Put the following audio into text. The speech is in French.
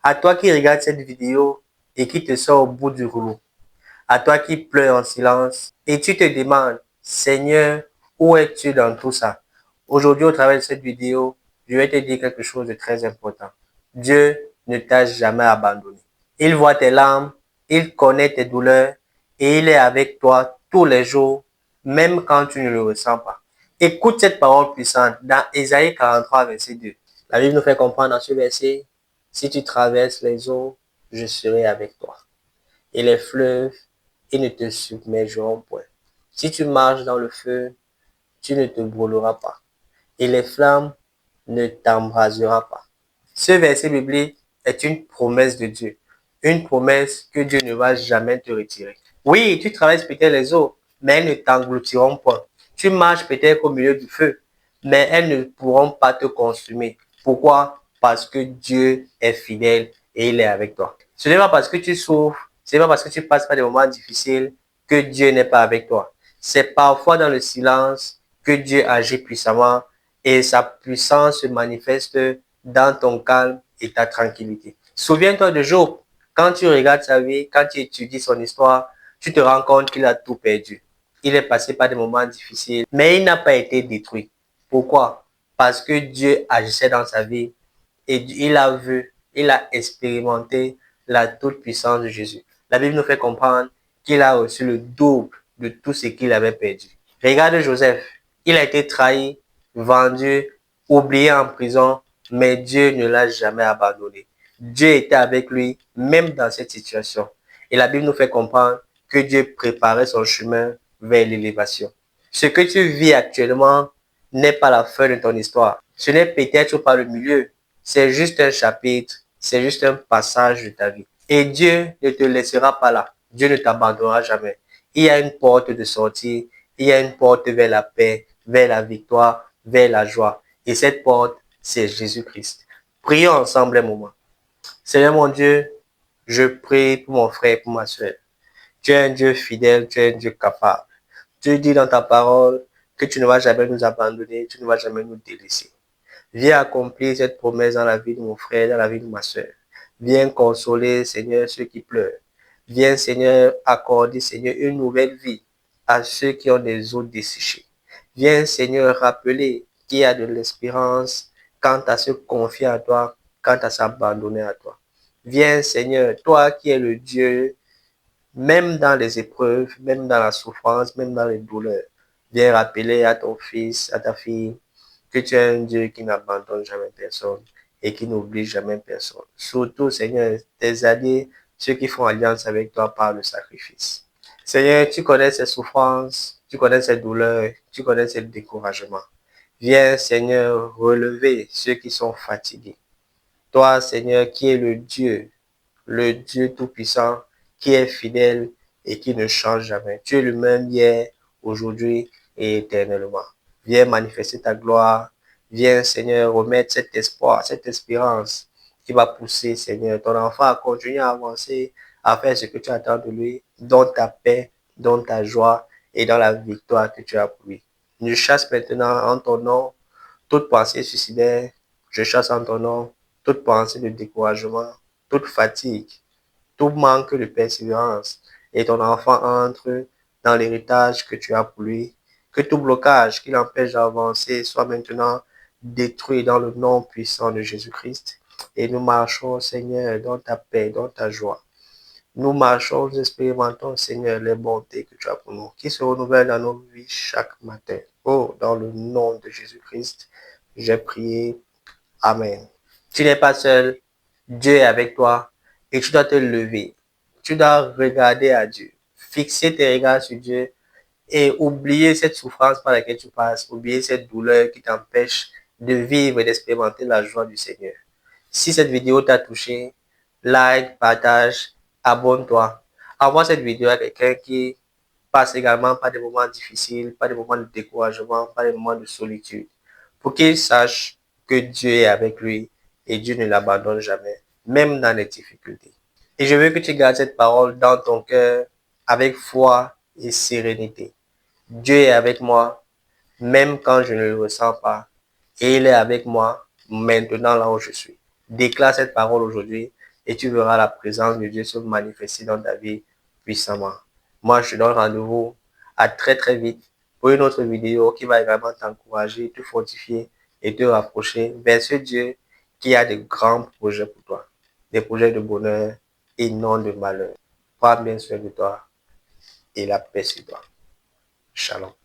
À toi qui regardes cette vidéo et qui te sors au bout du rouleau. À toi qui pleures en silence et tu te demandes, Seigneur, où es-tu dans tout ça? Aujourd'hui, au travers de cette vidéo, je vais te dire quelque chose de très important. Dieu ne t'a jamais abandonné. Il voit tes larmes, il connaît tes douleurs et il est avec toi tous les jours, même quand tu ne le ressens pas. Écoute cette parole puissante dans Ésaïe 43, verset 2. La Bible nous fait comprendre dans ce verset, si tu traverses les eaux, je serai avec toi. Et les fleuves, ils ne te submergeront point. Si tu marches dans le feu, tu ne te brûleras pas. Et les flammes ne t'embrasera pas. Ce verset biblique est une promesse de Dieu. Une promesse que Dieu ne va jamais te retirer. Oui, tu traverses peut-être les eaux, mais elles ne t'engloutiront point. Tu marches peut-être au milieu du feu, mais elles ne pourront pas te consumer. Pourquoi? Parce que Dieu est fidèle et il est avec toi. Ce n'est pas parce que tu souffres, ce n'est pas parce que tu passes par des moments difficiles que Dieu n'est pas avec toi. C'est parfois dans le silence que Dieu agit puissamment et sa puissance se manifeste dans ton calme et ta tranquillité. Souviens-toi de Job. Quand tu regardes sa vie, quand tu étudies son histoire, tu te rends compte qu'il a tout perdu. Il est passé par des moments difficiles, mais il n'a pas été détruit. Pourquoi? Parce que Dieu agissait dans sa vie et il a vu, il a expérimenté la toute-puissance de Jésus. La Bible nous fait comprendre qu'il a reçu le double de tout ce qu'il avait perdu. Regarde Joseph. Il a été trahi, vendu, oublié en prison, mais Dieu ne l'a jamais abandonné. Dieu était avec lui, même dans cette situation. Et la Bible nous fait comprendre que Dieu préparait son chemin vers l'élévation. Ce que tu vis actuellement n'est pas la fin de ton histoire. Ce n'est peut-être pas le milieu. C'est juste un chapitre, c'est juste un passage de ta vie. Et Dieu ne te laissera pas là. Dieu ne t'abandonnera jamais. Il y a une porte de sortie, il y a une porte vers la paix, vers la victoire, vers la joie. Et cette porte, c'est Jésus-Christ. Prions ensemble un moment. Seigneur mon Dieu, je prie pour mon frère et pour ma soeur. Tu es un Dieu fidèle, tu es un Dieu capable. Tu dis dans ta parole que tu ne vas jamais nous abandonner, tu ne vas jamais nous délaisser. Viens accomplir cette promesse dans la vie de mon frère, dans la vie de ma soeur. Viens consoler, Seigneur, ceux qui pleurent. Viens, Seigneur, accorder, Seigneur, une nouvelle vie à ceux qui ont des os desséchés. Viens, Seigneur, rappeler qu'il y a de l'espérance quant à se confier à toi, quant à s'abandonner à toi. Viens, Seigneur, toi qui es le Dieu, même dans les épreuves, même dans la souffrance, même dans les douleurs. Viens rappeler à ton fils, à ta fille, que tu es un Dieu qui n'abandonne jamais personne et qui n'oublie jamais personne. Surtout, Seigneur, tes alliés, ceux qui font alliance avec toi par le sacrifice. Seigneur, tu connais ces souffrances, tu connais ces douleurs, tu connais ces découragements. Viens, Seigneur, relever ceux qui sont fatigués. Toi, Seigneur, qui es le Dieu Tout-Puissant, qui est fidèle et qui ne change jamais. Tu es le même hier, aujourd'hui et éternellement. Viens manifester ta gloire. Viens, Seigneur, remettre cet espoir, cette espérance qui va pousser, Seigneur, ton enfant à continuer à avancer, à faire ce que tu attends de lui, dans ta paix, dans ta joie et dans la victoire que tu as pour lui. Je chasse maintenant en ton nom toute pensée suicidaire. Je chasse en ton nom toute pensée de découragement, toute fatigue, tout manque de persévérance. Et ton enfant entre dans l'héritage que tu as pour lui. Que tout blocage qui l'empêche d'avancer soit maintenant détruit dans le nom puissant de Jésus-Christ. Et nous marchons, Seigneur, dans ta paix, dans ta joie. Nous marchons, nous expérimentons, Seigneur, les bontés que tu as pour nous, qui se renouvellent dans nos vies chaque matin. Oh, dans le nom de Jésus-Christ, j'ai prié. Amen. Tu n'es pas seul. Dieu est avec toi et tu dois te lever. Tu dois regarder à Dieu. Fixer tes regards sur Dieu et oublier cette souffrance par laquelle tu passes. Oublier cette douleur qui t'empêche de vivre et d'expérimenter la joie du Seigneur. Si cette vidéo t'a touché, like, partage, abonne-toi. Envoie cette vidéo à quelqu'un qui passe également par des moments difficiles, par des moments de découragement, par des moments de solitude, pour qu'il sache que Dieu est avec lui et Dieu ne l'abandonne jamais, même dans les difficultés. Et je veux que tu gardes cette parole dans ton cœur avec foi et sérénité. Dieu est avec moi, même quand je ne le ressens pas. Et il est avec moi maintenant là où je suis. Déclare cette parole aujourd'hui et tu verras la présence de Dieu se manifester dans ta vie puissamment. Moi, je te donne rendez-vous à très très vite pour une autre vidéo qui va vraiment t'encourager, te fortifier et te rapprocher vers ce Dieu qui a de grands projets pour toi. Des projets de bonheur et non de malheur. Prends bien soin de toi et la paix sur toi. Shalom.